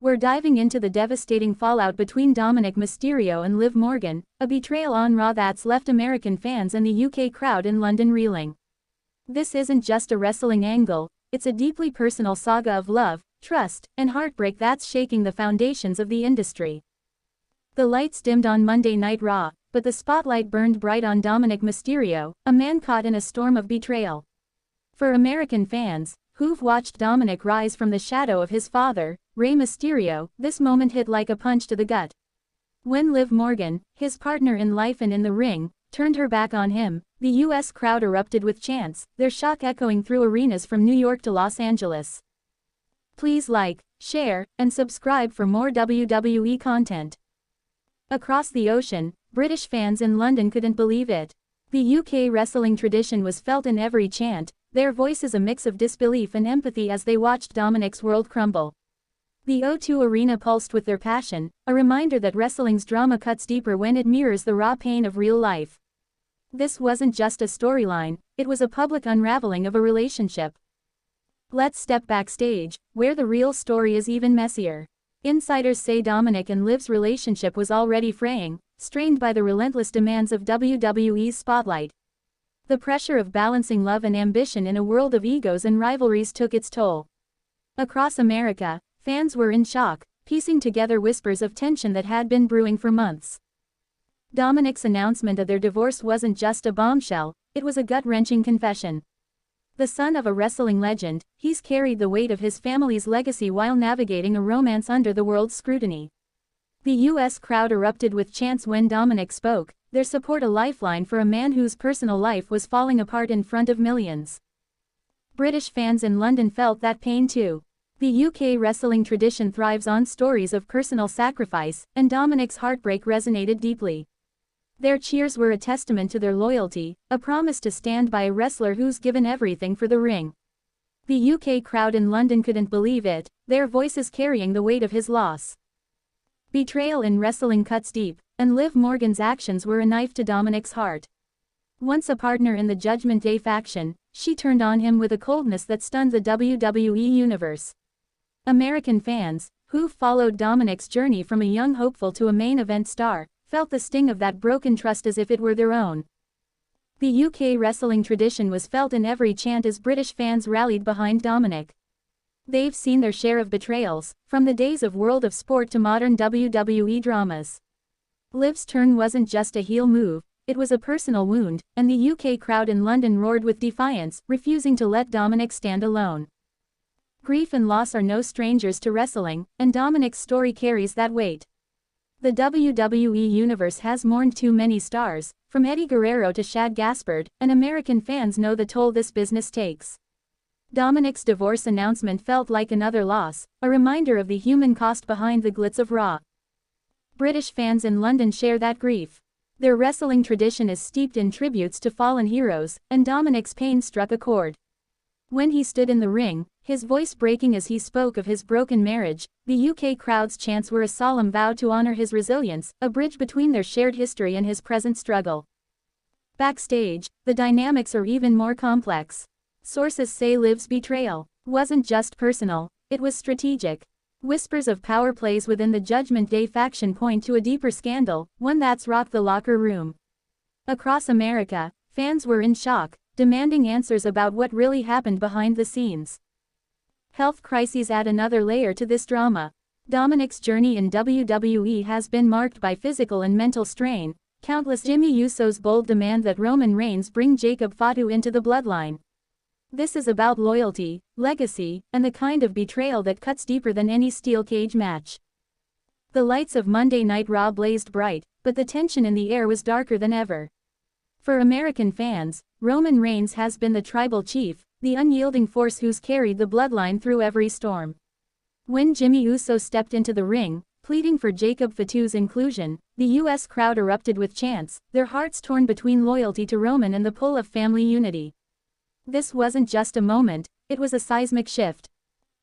We're diving into the devastating fallout between Dominic Mysterio and Liv Morgan, a betrayal on Raw that's left American fans and the UK crowd in London reeling. This isn't just a wrestling angle, it's a deeply personal saga of love, trust, and heartbreak that's shaking the foundations of the industry. The lights dimmed on Monday Night Raw, but the spotlight burned bright on Dominic Mysterio, a man caught in a storm of betrayal. For American fans, who've watched Dominic rise from the shadow of his father, Rey Mysterio, this moment hit like a punch to the gut. When Liv Morgan, his partner in life and in the ring, turned her back on him, the US crowd erupted with chants, their shock echoing through arenas from New York to Los Angeles. Please like, share, and subscribe for more WWE content. Across the ocean, British fans in London couldn't believe it. The UK wrestling tradition was felt in every chant, their voices a mix of disbelief and empathy as they watched Dominic's world crumble. The O2 Arena pulsed with their passion, a reminder that wrestling's drama cuts deeper when it mirrors the raw pain of real life. This wasn't just a storyline, it was a public unraveling of a relationship. Let's step backstage, where the real story is even messier. Insiders say Dominic and Liv's relationship was already fraying, strained by the relentless demands of WWE's spotlight. The pressure of balancing love and ambition in a world of egos and rivalries took its toll. Across America, fans were in shock, piecing together whispers of tension that had been brewing for months. Dominic's announcement of their divorce wasn't just a bombshell, it was a gut-wrenching confession. The son of a wrestling legend, he's carried the weight of his family's legacy while navigating a romance under the world's scrutiny. The US crowd erupted with chants when Dominic spoke, their support a lifeline for a man whose personal life was falling apart in front of millions. British fans in London felt that pain too. The UK wrestling tradition thrives on stories of personal sacrifice, and Dominic's heartbreak resonated deeply. Their cheers were a testament to their loyalty, a promise to stand by a wrestler who's given everything for the ring. The UK crowd in London couldn't believe it, their voices carrying the weight of his loss. Betrayal in wrestling cuts deep, and Liv Morgan's actions were a knife to Dominic's heart. Once a partner in the Judgment Day faction, she turned on him with a coldness that stunned the WWE universe. American fans, who followed Dominic's journey from a young hopeful to a main event star, felt the sting of that broken trust as if it were their own. The UK wrestling tradition was felt in every chant as British fans rallied behind Dominic. They've seen their share of betrayals, from the days of World of Sport to modern WWE dramas. Liv's turn wasn't just a heel move, it was a personal wound, and the UK crowd in London roared with defiance, refusing to let Dominic stand alone. Grief and loss are no strangers to wrestling, and Dominic's story carries that weight. The WWE universe has mourned too many stars, from Eddie Guerrero to Shad Gaspard, and American fans know the toll this business takes. Dominic's divorce announcement felt like another loss, a reminder of the human cost behind the glitz of Raw. British fans in London share that grief. Their wrestling tradition is steeped in tributes to fallen heroes, and Dominic's pain struck a chord. When he stood in the ring, his voice breaking as he spoke of his broken marriage, the UK crowd's chants were a solemn vow to honor his resilience, a bridge between their shared history and his present struggle. Backstage, the dynamics are even more complex. Sources say Liv's betrayal wasn't just personal, it was strategic. Whispers of power plays within the Judgment Day faction point to a deeper scandal, one that's rocked the locker room. Across America, fans were in shock, demanding answers about what really happened behind the scenes. Health crises add another layer to this drama. Dominic's journey in WWE has been marked by physical and mental strain, countless Jimmy Uso's bold demand that Roman Reigns bring Jacob Fatu into the bloodline. This is about loyalty, legacy, and the kind of betrayal that cuts deeper than any steel cage match. The lights of Monday Night Raw blazed bright, but the tension in the air was darker than ever. For American fans, Roman Reigns has been the tribal chief, the unyielding force who's carried the bloodline through every storm. When Jimmy Uso stepped into the ring, pleading for Jacob Fatu's inclusion, the US crowd erupted with chants, their hearts torn between loyalty to Roman and the pull of family unity. This wasn't just a moment, it was a seismic shift.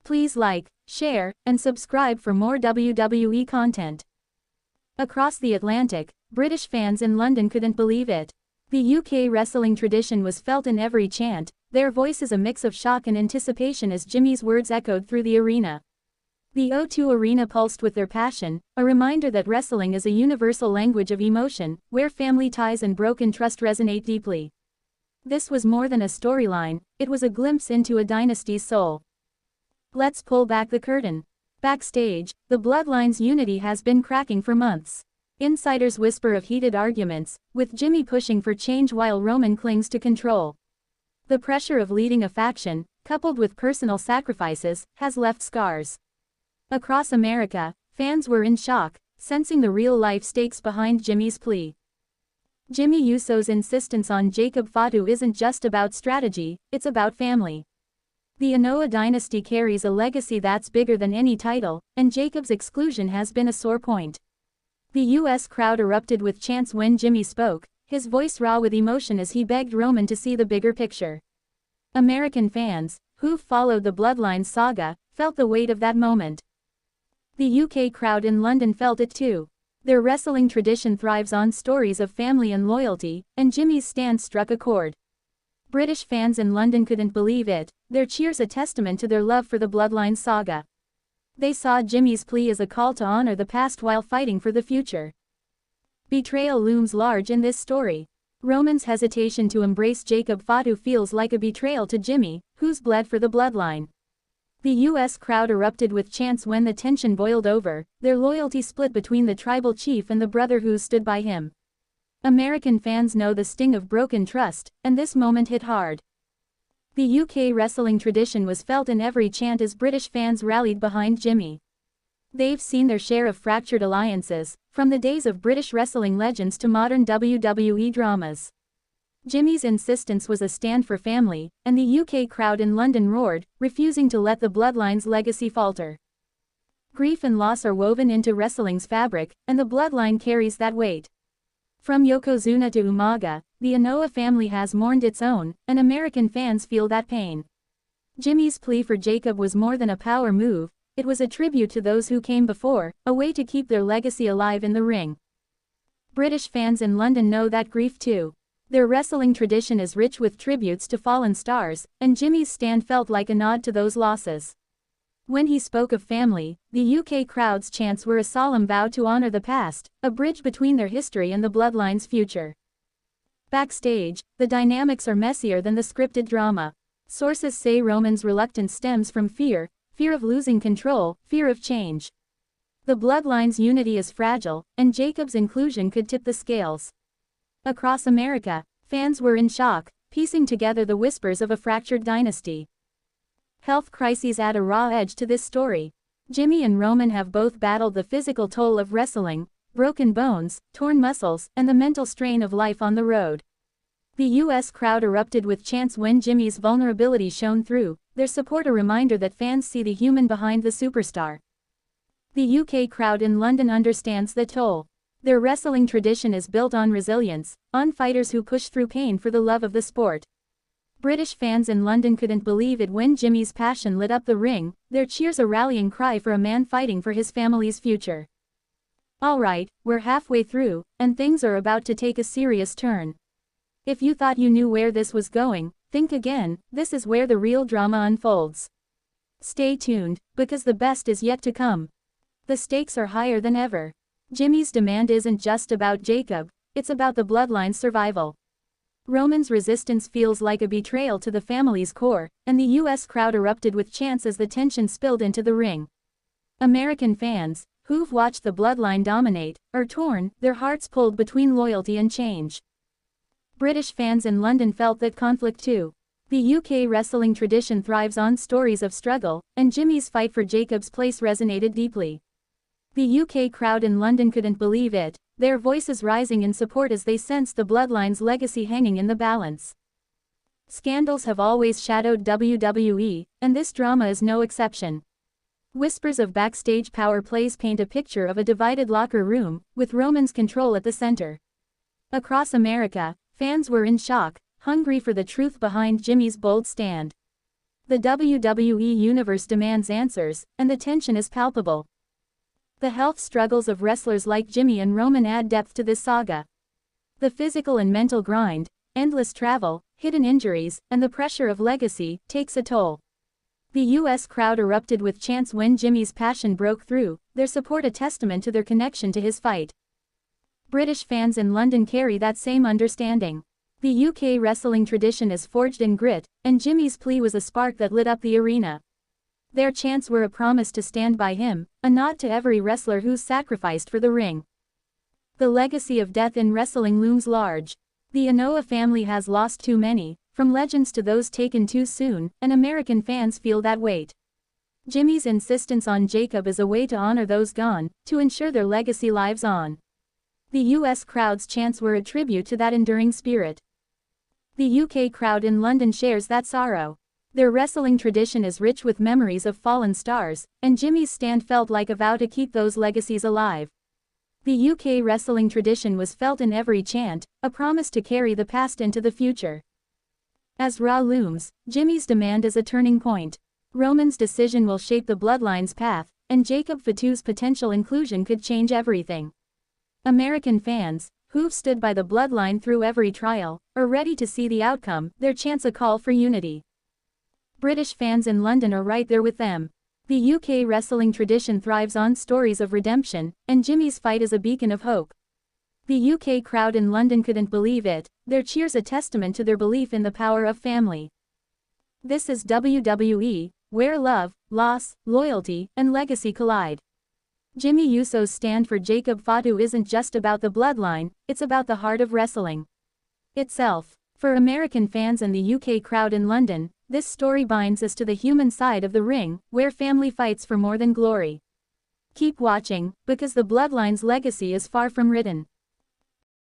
Please like, share, and subscribe for more WWE content. Across the Atlantic, British fans in London couldn't believe it. The UK wrestling tradition was felt in every chant, their voices a mix of shock and anticipation as Jimmy's words echoed through the arena. The O2 Arena pulsed with their passion, a reminder that wrestling is a universal language of emotion, where family ties and broken trust resonate deeply. This was more than a storyline, it was a glimpse into a dynasty's soul. Let's pull back the curtain. Backstage, the Bloodline's unity has been cracking for months. Insiders whisper of heated arguments, with Jimmy pushing for change while Roman clings to control. The pressure of leading a faction, coupled with personal sacrifices, has left scars. Across America, fans were in shock, sensing the real-life stakes behind Jimmy's plea. Jimmy Uso's insistence on Jacob Fatu isn't just about strategy, it's about family. The Anoa'i dynasty carries a legacy that's bigger than any title, and Jacob's exclusion has been a sore point. The U.S. crowd erupted with chants when Jimmy spoke, his voice raw with emotion as he begged Roman to see the bigger picture. American fans, who've followed the Bloodline saga, felt the weight of that moment. The UK crowd in London felt it too. Their wrestling tradition thrives on stories of family and loyalty, and Jimmy's stand struck a chord. British fans in London couldn't believe it, their cheers a testament to their love for the Bloodline saga. They saw Jimmy's plea as a call to honor the past while fighting for the future. Betrayal looms large in this story. Roman's hesitation to embrace Jacob Fatu feels like a betrayal to Jimmy, who's bled for the Bloodline. The U.S. crowd erupted with chants when the tension boiled over, their loyalty split between the tribal chief and the brother who stood by him. American fans know the sting of broken trust, and this moment hit hard. The UK wrestling tradition was felt in every chant as British fans rallied behind Jimmy. They've seen their share of fractured alliances, from the days of British wrestling legends to modern WWE dramas. Jimmy's insistence was a stand for family, and the UK crowd in London roared, refusing to let the Bloodline's legacy falter. Grief and loss are woven into wrestling's fabric, and the Bloodline carries that weight. From Yokozuna to Umaga, the Anoa'i family has mourned its own, and American fans feel that pain. Jimmy's plea for Jacob was more than a power move, it was a tribute to those who came before, a way to keep their legacy alive in the ring. British fans in London know that grief too. Their wrestling tradition is rich with tributes to fallen stars, and Jimmy's stand felt like a nod to those losses. When he spoke of family, the UK crowd's chants were a solemn vow to honor the past, a bridge between their history and the Bloodline's future. Backstage, the dynamics are messier than the scripted drama. Sources say Roman's reluctance stems from fear of losing control, fear of change. The Bloodline's unity is fragile, and Jacob's inclusion could tip the scales. Across America, fans were in shock, piecing together the whispers of a fractured dynasty. Health crises add a raw edge to this story. Jimmy and Roman have both battled the physical toll of wrestling, broken bones, torn muscles, and the mental strain of life on the road. The U.S. crowd erupted with chants when Jimmy's vulnerability shone through, their support a reminder that fans see the human behind the superstar. The UK crowd in London understands the toll. Their wrestling tradition is built on resilience, on fighters who push through pain for the love of the sport. British fans in London couldn't believe it when Jimmy's passion lit up the ring, their cheers a rallying cry for a man fighting for his family's future. Alright, we're halfway through, and things are about to take a serious turn. If you thought you knew where this was going, think again, this is where the real drama unfolds. Stay tuned, because the best is yet to come. The stakes are higher than ever. Jimmy's demand isn't just about Jacob, it's about the Bloodline's survival. Roman's resistance feels like a betrayal to the family's core, and the U.S. crowd erupted with chants as the tension spilled into the ring. American fans, who've watched the Bloodline dominate, are torn, their hearts pulled between loyalty and change. British fans in London felt that conflict too. The UK wrestling tradition thrives on stories of struggle, and Jimmy's fight for Jacob's place resonated deeply. The UK crowd in London couldn't believe it, their voices rising in support as they sensed the Bloodline's legacy hanging in the balance. Scandals have always shadowed WWE, and this drama is no exception. Whispers of backstage power plays paint a picture of a divided locker room, with Roman's control at the center. Across America, fans were in shock, hungry for the truth behind Jimmy's bold stand. The WWE Universe demands answers, and the tension is palpable. The health struggles of wrestlers like Jimmy and Roman add depth to this saga. The physical and mental grind, endless travel, hidden injuries, and the pressure of legacy, takes a toll. The US crowd erupted with chants when Jimmy's passion broke through, their support a testament to their connection to his fight. British fans in London carry that same understanding. The UK wrestling tradition is forged in grit, and Jimmy's plea was a spark that lit up the arena. Their chants were a promise to stand by him, a nod to every wrestler who's sacrificed for the ring. The legacy of death in wrestling looms large. The Anoa'i family has lost too many, from legends to those taken too soon, and American fans feel that weight. Jimmy's insistence on Jacob is a way to honor those gone, to ensure their legacy lives on. The US crowd's chants were a tribute to that enduring spirit. The UK crowd in London shares that sorrow. Their wrestling tradition is rich with memories of fallen stars, and Jimmy's stand felt like a vow to keep those legacies alive. The UK wrestling tradition was felt in every chant, a promise to carry the past into the future. As Raw looms, Jimmy's demand is a turning point. Roman's decision will shape the bloodline's path, and Jacob Fatu's potential inclusion could change everything. American fans, who've stood by the bloodline through every trial, are ready to see the outcome, their chants a call for unity. British fans in London are right there with them. The UK wrestling tradition thrives on stories of redemption, and Jimmy's fight is a beacon of hope. The UK crowd in London couldn't believe it, their cheers a testament to their belief in the power of family. This is WWE, where love, loss, loyalty, and legacy collide. Jimmy Uso's stand for Jacob Fatu isn't just about the bloodline, it's about the heart of wrestling itself. For American fans and the UK crowd in London, this story binds us to the human side of the ring, where family fights for more than glory. Keep watching, because the bloodline's legacy is far from written.